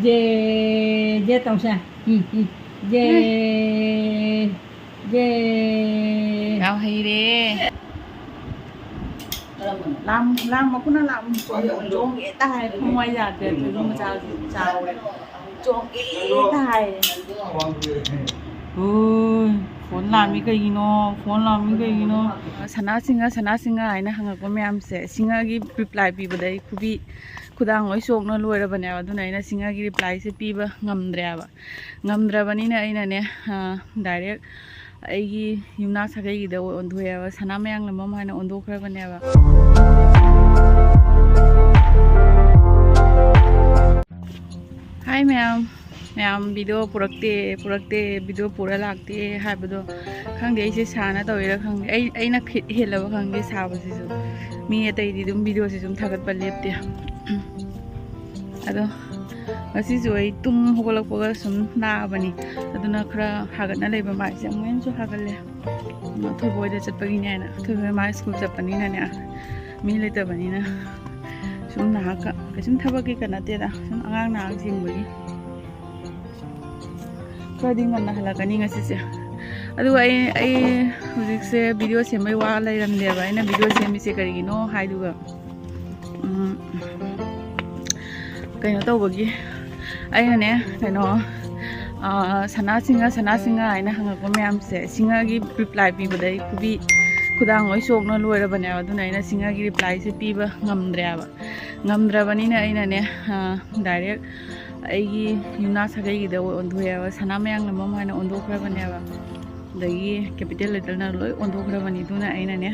dê tông sang dê Ao Haire làm mà cũng nó làm chỗ ghế tài không ai giả tiền thì không chào chỗ ghế tài ôi phone làm cái gì nó sana Singha ai na hanga ko myam se Singha gi reply pi badai khubi khudang oi sok na loira bane wa duna ina Singha gi reply se pi ba ngamdra bani na ina ne direct ai yumna sagai gi da on thoya wa sana mayang lamam haina on do khra bane wa hi ma'am video purakte video pura lakte haibado khangde ai se sana tawira khangde ai na helaba khangde saba se su mi atai di dum video se sum thagat pa lepte ado asi su ai tum hogolak poga sum na bani aduna khra hagat na leba ma se amen su hagalle ma thoi boy da chat pagi ne na thoi ma school chat pani na ne mi le ta bani na sum na ka sum thabaki kana te da sum angang na jing bagi Kading na halakani nga siya. Ado ay hujik se video se may wala iram dia ba ina video se mi se karigino hai duga. Kayo to bagi. Ay na ne kayo sana Singha ay na hanga ko mayam se Singha gi reply pi badai kubi khudang oi sok na loira bane wa duna ina Singha gi reply se pi ba ngamdra bani na ina ne direct ai yumna sagai gi da on thoya wa sana mayang lamam haina on do khra bane wa dagi capital letter na loi on do khra bani duna aina ne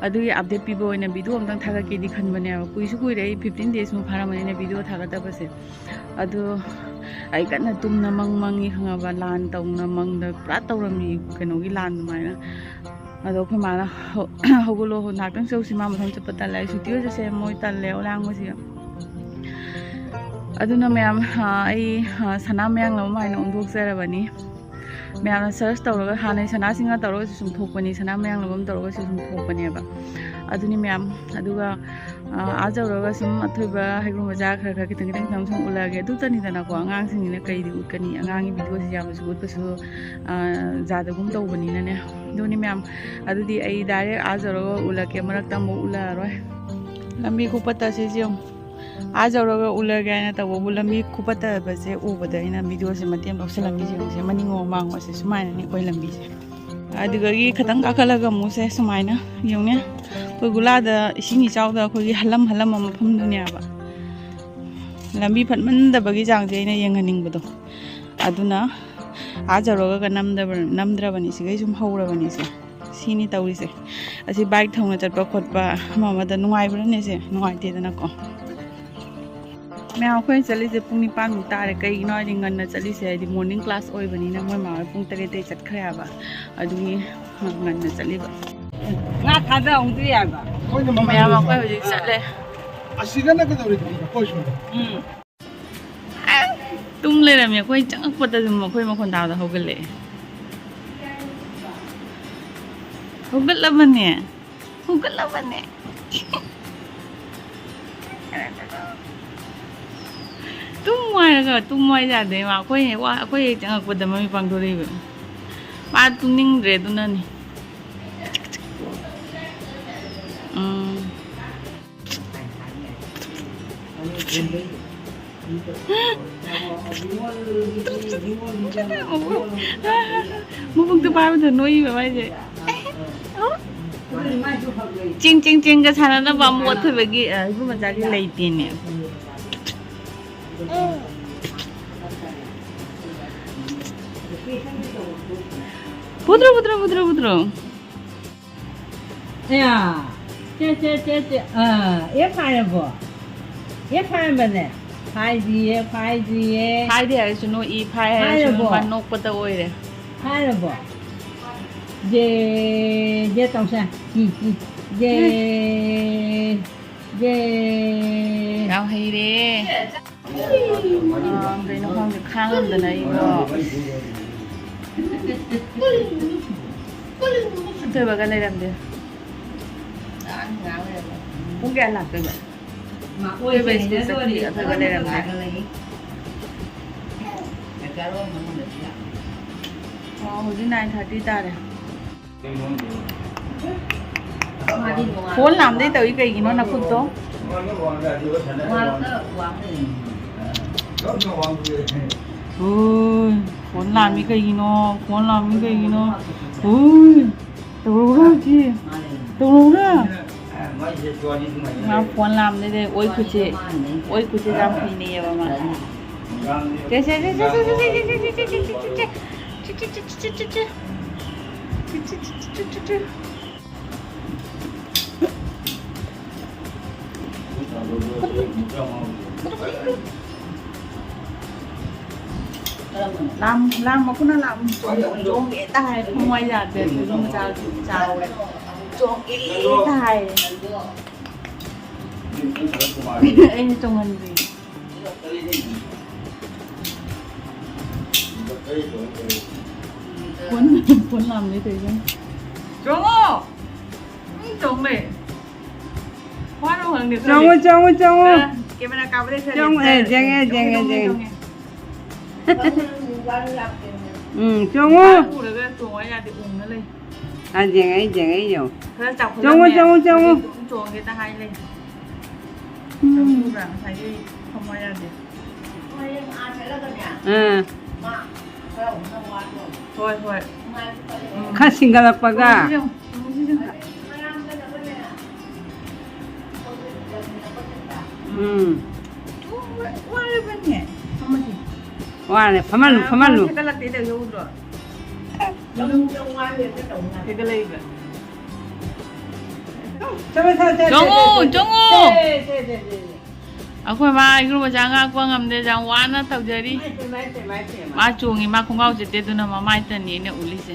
adu gi update pi bo ina video amtang thaga ki di khan bane wa kuisu kui rei 15 days mu phara mane video thaga ta base adu ai kana tum na mangi hanga ba lan tong na mang da pra tawrami keno gi lan mai na ado khoi ma na hogolo ho naktang sau sima matham chapata lai sutio je se moi tal le olang mo si aduna mayam ai sana mayang lam mai na undok sera bani mayam search tawraga hanai sana Singha tawraga sum thokpani sana mayang lam tawraga sum thokpani ba aduni mayam aduga ajawraga sum athoiba Heigru Macha khra kitang samsung ulage adu tani dana ko angang sing ne kai di ukani angang video si jam su ut su jada gum taw bani na ne doni mayam adudi ai direct ajawraga ulage marak tam ula roi lambi ko pata se jom Ajawraga ulaga na tawo bulami kupata ba se ubada ina video se matem lokselang gi se maningo mango se sumaina ni koi lambi se adiga gi khatang ka khalaga mu se sumaina yongnya koi gulada isingi chawda koi halam mafam dunya ba lambi phatman da bagi jang je ina yenghaning bado aduna ajawraga ka namdra bani se gai sum haura bani se sini tawri se asi bike thongna chatpa khotpa mama da nungai bra ne se nungai te dana ko मैं आपको चली से पुंग निपान मुतारे कई no रिंगन न चली से दि morning class ओइ बनी ना मोय मा पुंग तरे ते चट खया बा अदुनी ngन न चली बा nga khada ong tri ya ba मैं आपको हजि चले asiga na ka dori ko shu तुम ले रे मे कोई चंग पता जुम कोई म कोन दाव दा होगले बने तुम मोय जादे मा कोई चंग पदा ममी पांग दोरे बे मा तुम निंग रे दुना नि मुबुक तो पाव द नोई बे बाय जे चिंग का साना ना बा मोत थबगी हिपु मचा के लैती ने पुत्र ya che ye phai bo ye phai ba ne phai ji hai de ai suno I phai hai suno man nok pata oi re phai bo dê tông sang dê Ao Haire đây nó không được khang hơn từ này thôi bà cái này làm gì cũng cái làm cái vậy mà ôi về thôi bà cái này làm gì hujin 9:30 tare phone làm đấy tới cái gì nó là phút đó ôi phone làm cái gì nó phone làm cái gì nó ôi đâu ra chị đâu ra mà phone làm đấy đấy ôi kuche jam phi này vậy mà che làm mà cũng nó làm chuông ghế tai không ngoài giả để dùng chào chuông ghế tai anh trông hình gì cuốn làm đấy thấy không chuông ô chuông này quá đâu hơn được Chong cái bên nào bên đây Chong jeng Chong chuông ấy ra thì ủng nó lên jeng yo chuông người ta hay lên chuông rằng thấy không ai ra được thôi kha singalakpaga Wale, pamalu. Cái là tí đều vô rồi. Cái lấy vậy. Jongo. Aku ma Heigru Macha aku ngamde jang wana tau jadi. Ma chungi ma khungau jete tu na mai tan ni ne uli se.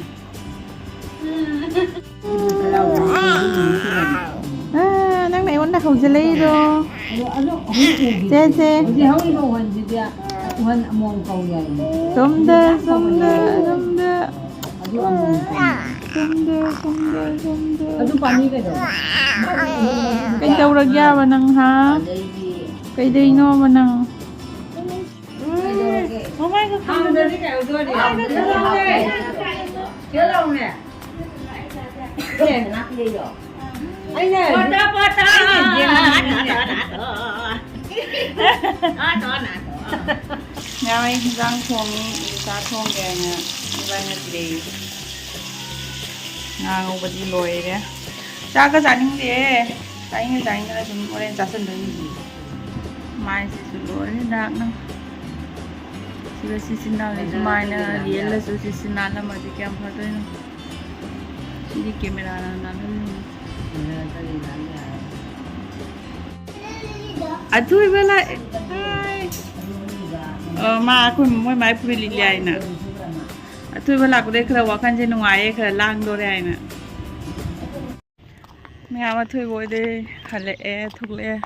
Nang này wana khâu jeli do. Che. Di hau ni ho han ji dia. Tuhan among kau ya. Somda. Adu pani ke do. Cái đâu ra ra mà năng hả? Cái đi nó mà năng. Không ai có Không được đi cái do đi. Chưa lâu nè. Nè nắp đi rồi. Anh nè. Bata. Nhà mình rang thong sa thong gà nè, vậy là gì? Ngang over đi lôi đấy. Cha cái gì đi? Cái là chúng tôi lên cha sân đấy gì? Mai sẽ lôi đạn nó. Sila sisin na ulit mai na liela so sisin na lang mati kaya mo ito yun. Hindi camera na natin. Aduh bela. Ma aku mau mai puri liai na. Aduh bela aku deh kalau wakan je nungai kalau lang dore ai na. Mẹ mà thôi bôi đây khăn lệ thuộc lệ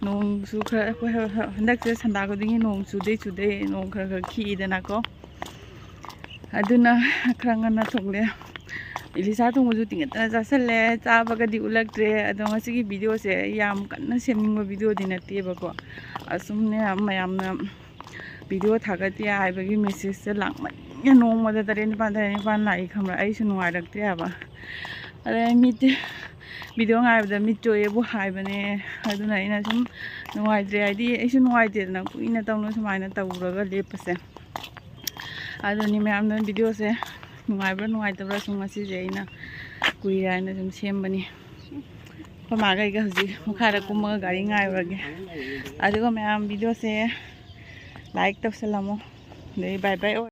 nông su khờ quay hân đặc chế sẵn đá có tiếng nông su đây nông khờ khờ khí đây nè có aduna khăn ngân thuộc lệ Elisa thùng một tiếng ta ra sân lệ cha bác đi ulag tre aduna ngay cái video sẽ yam cắn nó xem những video đi nè tiệp bác asum nè mayam nè video thắc cái ai bác cái message sẽ lặng mà nhà nông mà ta đến pan lại không là ai xin ngoài đặc tre bác ở mít video ngay bây giờ mít chơi bu hai bên này aduna này nè chúng ngoài tre đi ai xin ngoài tre nè cũng ina tao nó xem ai nè tao rồi cái lep sẽ aduna mayam nè video sẽ ngoài bên ngoài tao ra xuống masih vậy nè quỳ ra nè chúng xem bên này có mà cái gì một khai là cũng mơ gari ngay rồi kìa aduna mayam video sẽ like tao sẽ làm không đấy bye bye